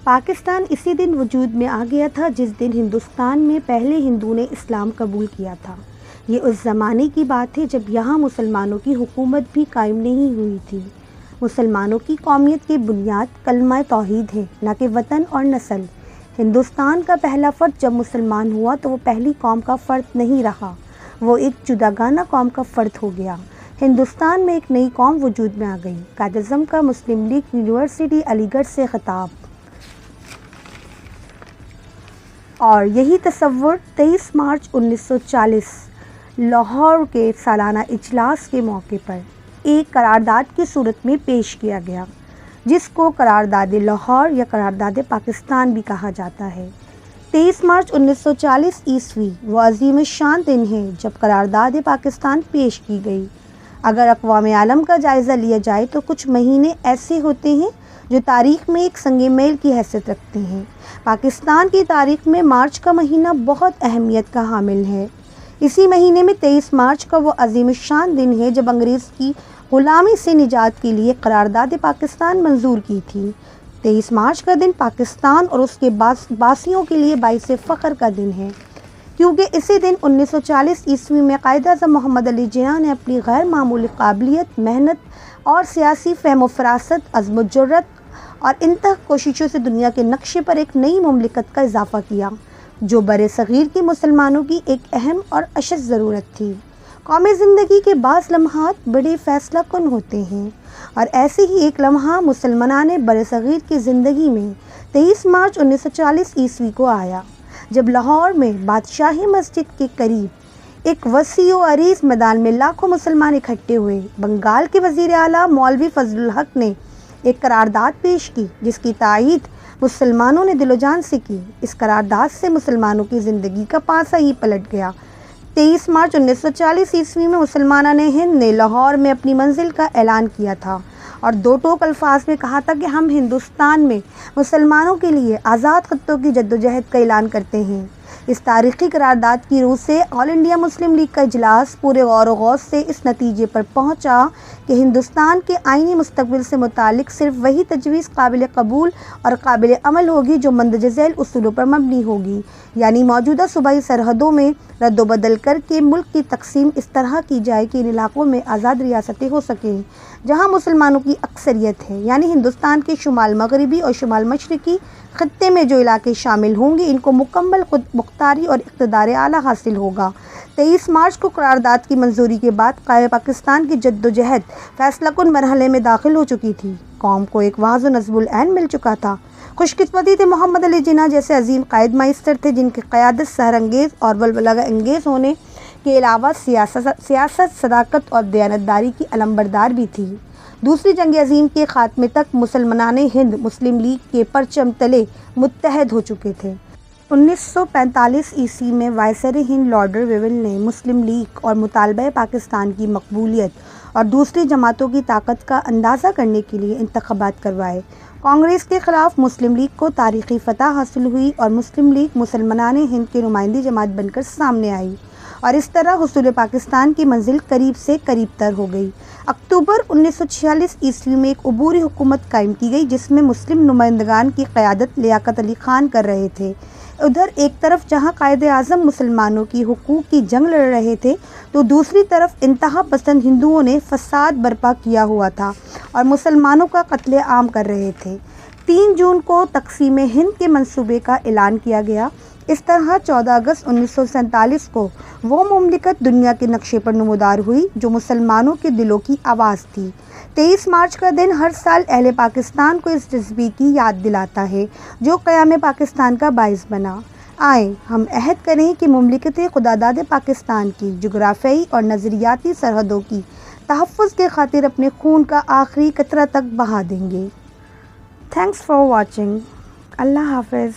پاکستان اسی دن وجود میں آ گیا تھا جس دن ہندوستان میں پہلے ہندو نے اسلام قبول کیا تھا۔ یہ اس زمانے کی بات ہے جب یہاں مسلمانوں کی حکومت بھی قائم نہیں ہوئی تھی۔ مسلمانوں کی قومیت کی بنیاد کلمہ توحید ہے، نہ کہ وطن اور نسل۔ ہندوستان کا پہلا فرد جب مسلمان ہوا تو وہ پہلی قوم کا فرد نہیں رہا، وہ ایک جداگانہ قوم کا فرد ہو گیا۔ ہندوستان میں ایک نئی قوم وجود میں آ گئی۔ قائد اعظم کا مسلم لیگ یونیورسٹی علی گڑھ سے خطاب۔ اور یہی تصور 23 مارچ 1940 لاہور کے سالانہ اجلاس کے موقع پر ایک قرارداد کی صورت میں پیش کیا گیا، جس کو قرارداد لاہور یا قرارداد پاکستان بھی کہا جاتا ہے۔ 23 مارچ 1940 عیسوی وہ عظیم الشان دن ہے جب قرارداد پاکستان پیش کی گئی۔ اگر اقوام عالم کا جائزہ لیا جائے تو کچھ مہینے ایسے ہوتے ہیں جو تاریخ میں ایک سنگ میل کی حیثیت رکھتے ہیں۔ پاکستان کی تاریخ میں مارچ کا مہینہ بہت اہمیت کا حامل ہے۔ اسی مہینے میں 23 مارچ کا وہ عظیم الشان دن ہے جب انگریز کی غلامی سے نجات کے لیے قرارداد پاکستان منظور کی تھی۔ 23 مارچ کا دن پاکستان اور اس کے باسیوں کے لیے باعث فخر کا دن ہے، کیونکہ اسی دن 1940 عیسوی میں قائد اعظم محمد علی جناح نے اپنی غیر معمولی قابلیت، محنت اور سیاسی فہم و فراست، عزم و جرأت اور انتہا کوششوں سے دنیا کے نقشے پر ایک نئی مملکت کا اضافہ کیا، جو برصغیر کے مسلمانوں کی ایک اہم اور اشد ضرورت تھی۔ قومی زندگی کے بعض لمحات بڑے فیصلہ کن ہوتے ہیں، اور ایسے ہی ایک لمحہ مسلمانان برصغیر کی زندگی میں 23 مارچ 1940 عیسوی کو آیا، جب لاہور میں بادشاہی مسجد کے قریب ایک وسیع و عریض میدان میں لاکھوں مسلمان اکٹھے ہوئے۔ بنگال کے وزیر اعلیٰ مولوی فضل الحق نے ایک قرارداد پیش کی جس کی تائید مسلمانوں نے دل و جان سے کی۔ اس قرارداد سے مسلمانوں کی زندگی کا پانسہ ہی پلٹ گیا۔ 23 مارچ 1940 عیسوی میں مسلمانان ہند نے لاہور میں اپنی منزل کا اعلان کیا تھا اور دو ٹوک الفاظ میں کہا تھا کہ ہم ہندوستان میں مسلمانوں کے لیے آزاد خطوں کی جدوجہد کا اعلان کرتے ہیں۔ اس تاریخی قرارداد کی روح سے آل انڈیا مسلم لیگ کا اجلاس پورے غور و خوض سے اس نتیجے پر پہنچا کہ ہندوستان کے آئینی مستقبل سے متعلق صرف وہی تجویز قابل قبول اور قابل عمل ہوگی جو مندرجہ ذیل اصولوں پر مبنی ہوگی، یعنی موجودہ صوبائی سرحدوں میں رد و بدل کر کے ملک کی تقسیم اس طرح کی جائے کہ ان علاقوں میں آزاد ریاستیں ہو سکیں جہاں مسلمانوں کی اکثریت ہے، یعنی ہندوستان کے شمال مغربی اور شمال مشرقی خطے میں جو علاقے شامل ہوں گے ان کو مکمل خود مختاری اور اقتدار اعلیٰ حاصل ہوگا۔ 23 مارچ کو قرارداد کی منظوری کے بعد قائم پاکستان کی جدوجہد فیصلہ کن مرحلے میں داخل ہو چکی تھی۔ قوم کو ایک واضح نصب العین مل چکا تھا۔ خوش قسمتی تھے محمد علی جناح جیسے عظیم قائد میسر تھے جن کی قیادت سحر انگیز اور ولولہ انگیز ہونے کے علاوہ سیاست، صداقت اور دیانتداری کی علمبردار بھی تھی۔ دوسری جنگ عظیم کے خاتمے تک مسلمانان ہند مسلم لیگ کے پرچم تلے متحد ہو چکے تھے۔ 1945 عیسوی میں وائسرے ہند لارڈ ویول نے مسلم لیگ اور مطالبہ پاکستان کی مقبولیت اور دوسری جماعتوں کی طاقت کا اندازہ کرنے کے لیے انتخابات کروائے۔ کانگریس کے خلاف مسلم لیگ کو تاریخی فتح حاصل ہوئی اور مسلم لیگ مسلمانان ہند کی نمائندی جماعت بن کر سامنے آئی، اور اس طرح حصول پاکستان کی منزل قریب سے قریب تر ہو گئی۔ اکتوبر 1946 عیسوی میں ایک عبوری حکومت قائم کی گئی جس میں مسلم نمائندگان کی قیادت لیاقت علی خان کر رہے تھے۔ ادھر ایک طرف جہاں قائد اعظم مسلمانوں کی حقوق کی جنگ لڑ رہے تھے تو دوسری طرف انتہا پسند ہندوؤں نے فساد برپا کیا ہوا تھا اور مسلمانوں کا قتل عام کر رہے تھے۔ 3 جون کو تقسیم ہند کے منصوبے کا اعلان کیا گیا۔ اس طرح 14 اگست 1947 کو وہ مملکت دنیا کے نقشے پر نمودار ہوئی جو مسلمانوں کے دلوں کی آواز تھی۔ 23 مارچ کا دن ہر سال اہل پاکستان کو اس جذبے کی یاد دلاتا ہے جو قیام پاکستان کا باعث بنا۔ آئیں ہم عہد کریں کہ مملکت خداداد پاکستان کی جغرافیائی اور نظریاتی سرحدوں کی تحفظ کے خاطر اپنے خون کا آخری قطرہ تک بہا دیں گے۔ Thanks for watching. اللہ حافظ۔